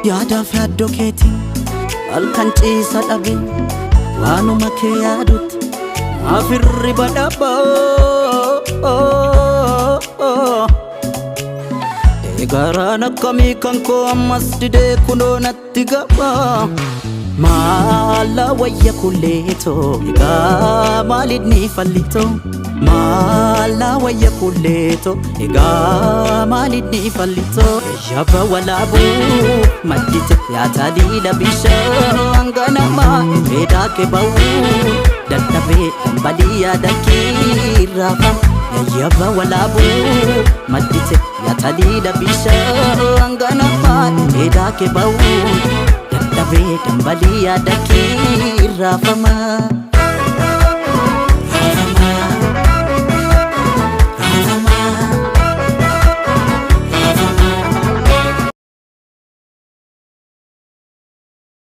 yaadaaf yaaddoo keetiin halkan ciisa dhabe waanuma kee yaadutti maaf hirriba dhaba eegaraan akkamii kan koo ammas didee kunoo natti gaba maala wayya kulleetoo egaa maalidni fallitoo maala wayya kulleetoo egaa maalidni fallitoo yaba walaabuu maddite yaataliila bishaan ganamaa eedaa kee ba'uu dadhabee dhambalii yaada kee raafama yaba walaabuu maddite yaataliila bishaan ganamaa eedaa kee ba'uu dadhabee dhambalii yaada kee raafama